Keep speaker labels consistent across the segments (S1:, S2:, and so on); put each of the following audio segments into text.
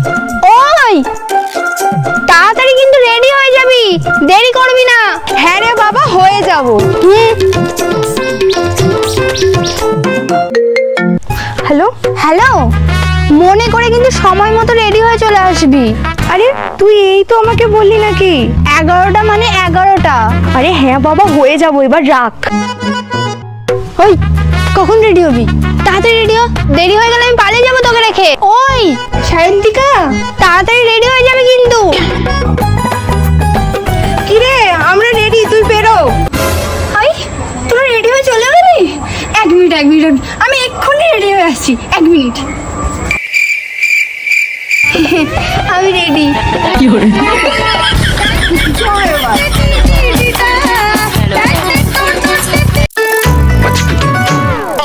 S1: ওই তাড়াতাড়ি কিন্তু রেডি হয়ে যাবি, দেরি করবি না।
S2: হ্যাঁ রে বাবা, হয়ে যাব।
S1: হ্যালো হ্যালো, মনে করে কিন্তু সময় মতো রেডি হয়ে চলে আসবি।
S2: আরে তুই এই তো আমাকে বললি নাকি
S1: 11টা মানে 11টা।
S2: আরে হ্যাঁ বাবা, হয়ে যাব, এবার রাখ।
S1: ওই কখন রেডি হবি? তাড়াতাড়ি রেডি হ, দেরি হয়ে গেলে আমি পালিয়ে যাবো তোকে রেখে। ওই
S2: সায়ন্তিকা,
S1: তাড়াতাড়ি রেডি হয়ে যাবে কিন্তু।
S2: কিরে আমরা রেডি, তুই বেরো।
S1: হাই, তোরা রেডি হয়ে চলে গেলি? এক মিনিট আমি এক্ষুনি রেডি হয়ে আসছি, 1 মিনিট। আমি রেডি।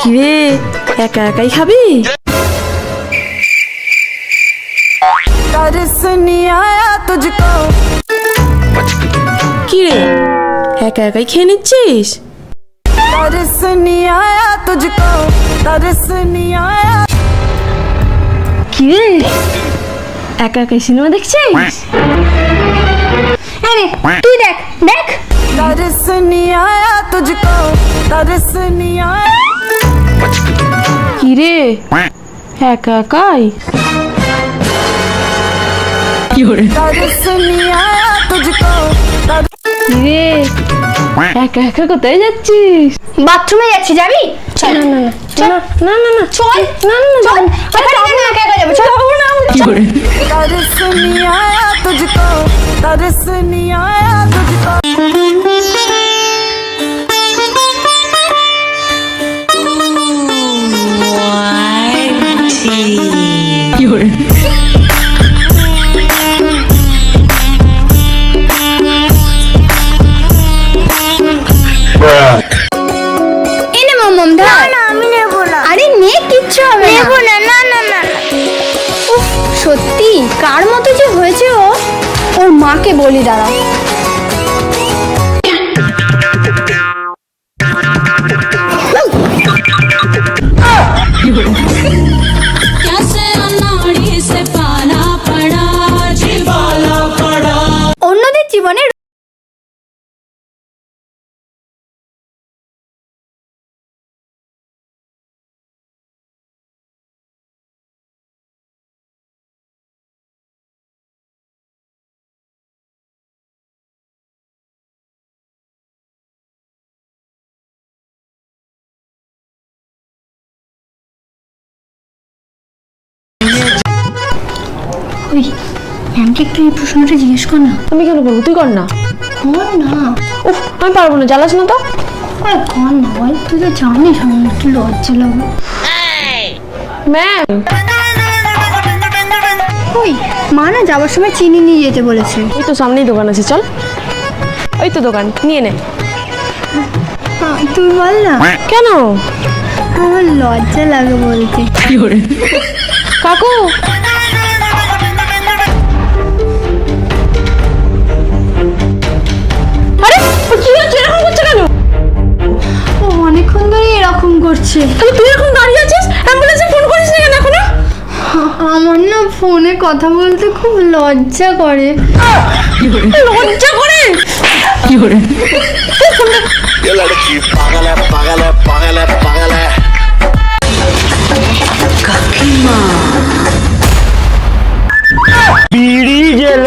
S3: কিরে একা একাই খাবি? কিরে একা একাই খেয়ে নিচ্ছিস? কিরে একা একাই সিনেমা দেখছিস?
S1: আরে তুই দেখ দেখ।
S3: কিরে একা একাই? কিরে একা একা কোথায় যাচ্ছিস?
S1: বাথরুমে যাচ্ছি, যাবি? চল
S3: না না না না
S1: চল
S3: না না
S1: চল, একা একা যাবো, চল না।
S3: কিরে কিরে
S1: এনে মম ধর। না আমি নেব না। আরে নে, কিচ্ছু হবে না। নেব না, না না না। উফ, সত্যি কার মতো যে হয়েছে ও। ওর মাকে বলি দাঁড়া। অন্যদের জীবনে ওই ম্যামকে একটু এই প্রশ্নটা জিজ্ঞেস কর না।
S3: আমি কেন করবো? তুই কর না।
S1: কর না।
S3: উফ আমি পারবো না, জ্বালাস না তো।
S1: আরে কর না বল, তুই তো জানিস আমার একটু লজ্জা লাগে।
S3: ম্যাম
S1: ওই মা না যাওয়ার সময় চিনি নিয়ে যেতে বলেছে।
S3: ওই তো সামনেই দোকান আছে, চল। ওই তো দোকান, নিয়ে নে।
S1: তুই বল না।
S3: কেন?
S1: আমার লজ্জা লাগে বলতে।
S3: কাকু আরে ও কি হচ্ছে, এরকম করছে কেন?
S1: ও অনেকক্ষণ ধরে এরকম করছে।
S3: তাহলে তুই এখন দাঁড়িয়ে আছিস, অ্যাম্বুলেন্সে ফোন করিস না কেন এখনো?
S1: আমার না ফোনে কথা বলতে খুব লজ্জা করে।
S3: লজ্জা করে? কি করে?
S4: ये लड़की पागल है पागल है पागल है पागल है।
S5: बीड़ी जल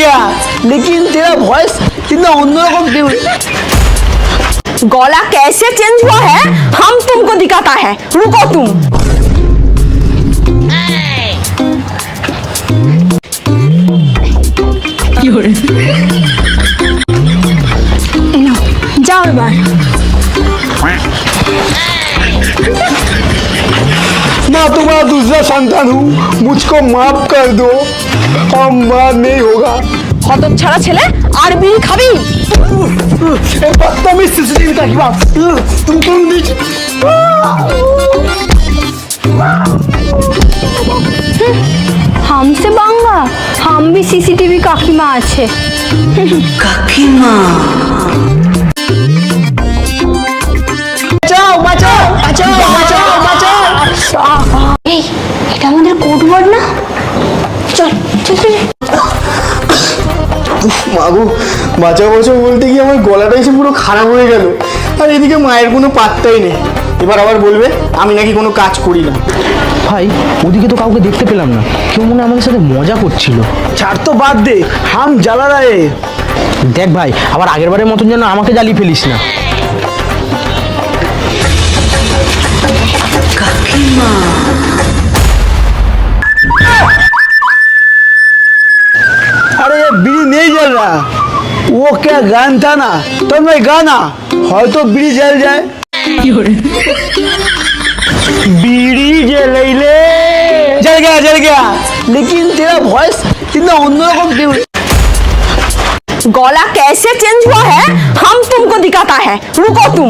S5: गया लेकिन तेरा वॉइस कितना अन्यरकम क्यों?
S2: गला कैसे चेंज हुआ है हम तुमको दिखाता है, रुको तुम।
S1: যাও এবার।
S5: मैं तुम्हारा दूसरा संतान हूँ, मुझको माफ कर दो, हम बात नहीं होगा।
S2: हतछाड़ा ছেলে আর বিড়ি খাবি?
S5: बदतमीज सीसीटीवी का बात तुम नीचे।
S1: हमसे बांगा, हम भी सीसीटीवी काकीमा আছে।
S2: কাকিমা
S5: बचाओ बचाओ बचाओ बचाओ बचाओ।
S1: এই এটা আমাদের কোড কোটবোর্ড না? চল চল চল।
S5: মাগো, বাঁচাও বাঁচাও বলতে গিয়ে আমার গলাটা এসে পুরো খারাপ হয়ে গেল। আর এদিকে মায়ের কোনো পাত্তাই নেই। এবার আবার বলবে আমি নাকি কোনো কাজ করি না।
S6: ভাই ওদিকে তো কাউকে দেখতে পেলাম না, কেউ মনে হয় আমাদের সাথে মজা করছিল।
S5: ছাড় তো, বাদ দে, হাম জ্বালা রায়।
S6: দেখ ভাই, আবার আগের বারের মতন যেন আমাকে জ্বালিয়ে ফেলিস না।
S5: अरे ये बीड़ी नहीं जल रहा, वो क्या गान था ना, तो मैं गाना है तो बीड़ी जल जाए। बीड़ी जलैले जल गया, लेकिन तेरा वॉइस इतना अन्यरकम क्यों?
S2: गला कैसे चेंज हुआ है हम तुमको दिखाता है, रुको तुम।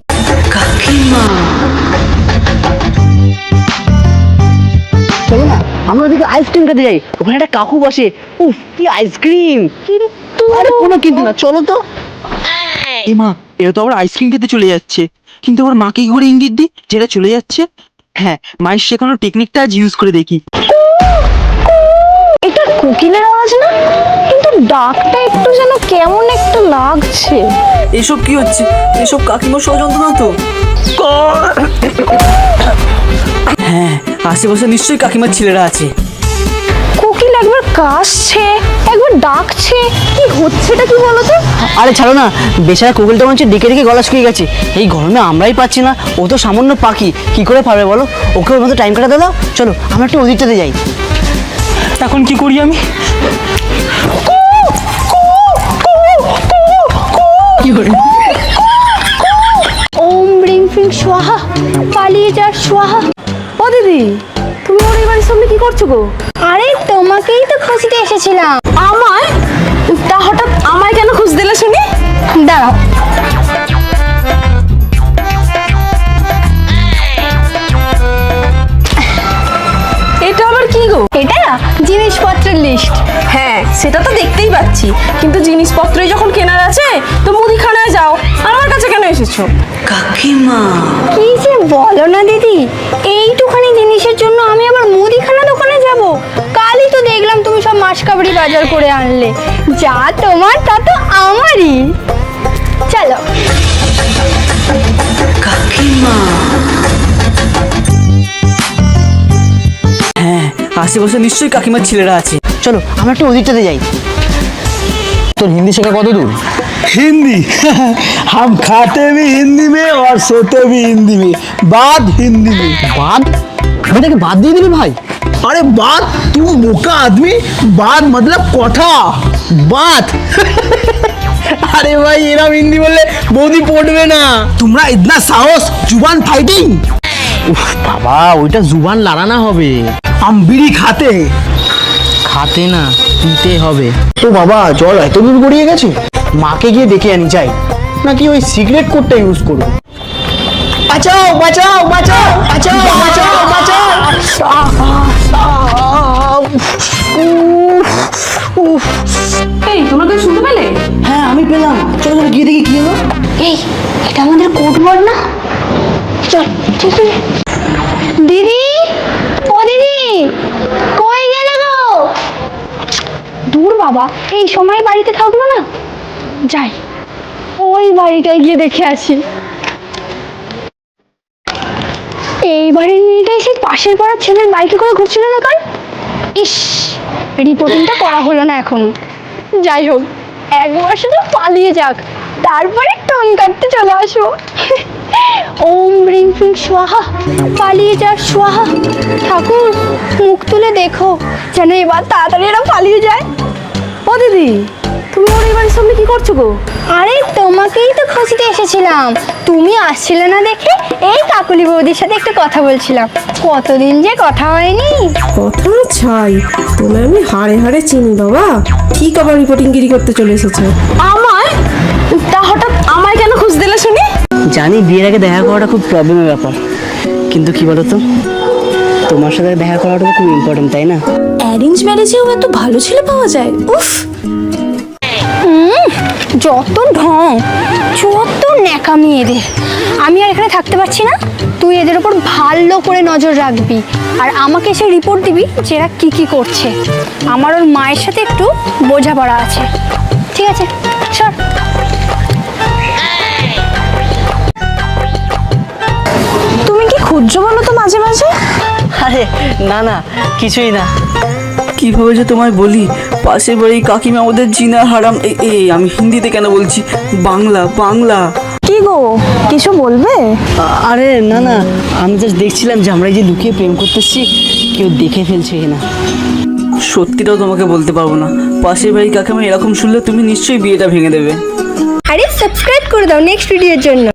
S6: চলো না আমরা ওদিকে আইসক্রিম খেতে যাই, ওখানে একটা কাকু বসে। উফ কি আইসক্রিম! আরে কোনো কিন্তু না, চলো তো।
S7: এ মা, এরা তো আবার আইসক্রিম খেতে চলে যাচ্ছে, কিন্তু আবার মাকে কি করে ইঙ্গিত দিই যেটা চলে যাচ্ছে? হ্যাঁ, মায়ের শেখানো টেকনিকটা আজ ইউজ করে দেখি।
S3: এটা কোকিলের আওয়াজ না, কিন্তু ডাকটা একটু যেন কেমন একটা লাগছে।
S7: এসব কি হচ্ছে? এসব কাকিমার ষড়যন্ত্র না তো? হ্যাঁ, আশেপাশে নিশ্চয়ই কাকিমার ছেলেরা আছে।
S3: কোকিল একবার কাশছে, একবার ডাকছে, কি হচ্ছেটা কি বলো তো?
S6: আরে ছাড়ো না, বেচারা কোকিলটা মনে হচ্ছে ডেকে ডেকে গলা শুকিয়ে গেছে। এই গরমে আমরাই পাচ্ছি না, ও তো সামান্য পাখি, কি করে পারবে বলো? ওকে ওর মতো টাইম কাটাতে দাও, চলো আমরা একটু ওদিকটাতে যাই।
S7: এখন কি করি আমি?
S1: ওম ব্রিং ফিং স্বাহা, পালিয়ে যা স্বাহা।
S3: ও দিদি, তুমি ওর এই বাড়ির সামনে কি করছো গো?
S1: আরে তোমাকেই তো খুঁজতে এসেছিলাম।
S3: আমায়? তা হঠাৎ আমায় কেন খুঁজ দিলে শুনি?
S1: দাঁড়াও,
S3: এটা আবার কি গো?
S1: এটা জিনিসপত্রের লিস্ট।
S3: হ্যাঁ সেটা তো দেখতেই পাচ্ছি, কিন্তু জিনিসপত্রই যখন কেনার আছে তো মুদিখানায় যাও, আমার কাছে কেন এসেছো?
S1: কি যে বলো না দিদি, এইটুখানি জিনিসের জন্য আমি আবার মুদিখানা দোকানে যাব? কালই তো দেখলাম তুমি সব মাসকাবাড়ি বাজার করে আনলে। যা তোমার তা তো আমারই। চলো।
S7: হ্যাঁ, আশেপাশে নিশ্চয়ই কাকিমার ছেলেরা আছে।
S6: চলো আমরা একটু ওদিকটাতে যাই। তোর হিন্দি শেখা কত দূর?
S5: हिंदी हम खाते भी हिंदी में और सोते भी हिंदी में, बात हिंदी में।
S6: বাদ? আমি তাকে বাদ দিয়ে দিবি ভাই?
S5: अरे बात, तू बोका आदमी, बात मतलब कोठा, बात। अरे भाई एरम हिंदी बोले बौदी पड़বে না। তোমরা इतना साहस, जुबान फाइटिंग।
S6: উফ বাবা, ওইটা জুবান লড়ানো হবে।
S5: हम बीड़ी खाते हैं।
S6: খাতে না, পিতে হবে।
S5: তো বাবা জল এত দূর গড়িয়ে গেছে, মাকে গিয়ে দেখে আনি চাই, নাকি ওই সিগারেট কোডটা ইউজ করবো? বাঁচাও বাঁচাও বাঁচাও বাঁচাও বাঁচাও বাঁচাও।
S3: এই তোমরা কেউ শুনতে পেলে?
S6: হ্যাঁ আমি পেলাম, চলো চলো গিয়ে দেখি কি হলো।
S1: এই, এটা আমাদের কোটবোর্ড না? চল চল চল। দিদি, ও দিদি, কই গেলে গো? দূর বাবা, এই সময় বাড়িতে থাকবো না, যাই ওই বাড়িটায় গিয়ে দেখে আসি। এই বাড়ির মেয়েটা এসে পাশের পাড়ার ছেলের বাইকে করে ঘুরছিল না কাল। ইস, রিপোর্টিংটা করা হলো না এখন। যাই হোক, একবার শুধু পালিয়ে যাক, তারপরে টোন কাটতে চলে আসবো। ওম রিং ফিং স্বাহা, পালিয়ে যা স্বাহা। ঠাকুর মুখ তুলে দেখো, যেন এবার তাড়াতাড়ি এরা পালিয়ে যায়।
S3: ও দিদি, তুমি ওর এই বাড়ির সামনে কি করছো গো?
S1: আরে তোমাকেই তো খুঁজতে এসেছিলাম, তুমি আসছিলে না দেখে এই কাকুলি বৌদির সাথে একটু কথা বলছিলাম। কতদিন যে কথা হয়নি।
S8: কথা ছাই, তোমায় আমি হাড়ে হাড়ে চিনি বাবা। ঠিক আবার রিপোর্টিং গিরি করতে চলে এসেছে।
S3: আমায়? তা হঠাৎ আমায় কেন খুঁজ দিলে শুনি?
S6: জানি বিয়ের আগে দেখা করাটা খুব প্রবলেমের ব্যাপার, কিন্তু কি বলতো, তোমার সাথে দেখা করাটা খুব ইম্পর্টেন্ট, তাই না?
S8: অ্যারেঞ্জ ম্যারেজেও এত ভালো ছেলে পাওয়া যায়, উফ।
S1: যত ঢং, যত ন্যাকামি এদের। আমি আর এখানে থাকতে পারছি না, তুই এদের ওপর ভালো করে নজর রাখবি আর আমাকে এসে রিপোর্ট দিবি যে এরা কী কী করছে। আমার ওর মায়ের সাথে একটু বোঝাপড়া আছে, ঠিক আছে? সর।
S2: তুমি কি খুঁজছো বলো তো মাঝে মাঝে?
S6: আরে না না, কিছুই না।
S9: কিভাবে যে তোমায় বলি, পাশের বাড়ি কাকিমা আমাদের জিনা হারাম। এই আমি হিন্দিতে কেন বলছি, বাংলা বাংলা।
S2: কি গো, কিছু বলবে?
S6: আরে না না, আমি জাস্ট দেখছিলাম যে আমরা এই যে লুকিয়ে প্রেম করতেছি, কেউ দেখে ফেলছে না।
S9: সত্যিটাও তোমাকে বলতে পারবো না, পাশের বাড়ি কাকিমা এরকম শুনলে তুমি নিশ্চয়ই বিয়েটা ভেঙে দেবে।
S1: আরে সাবস্ক্রাইব করে দাও নেক্সট ভিডিওর জন্য।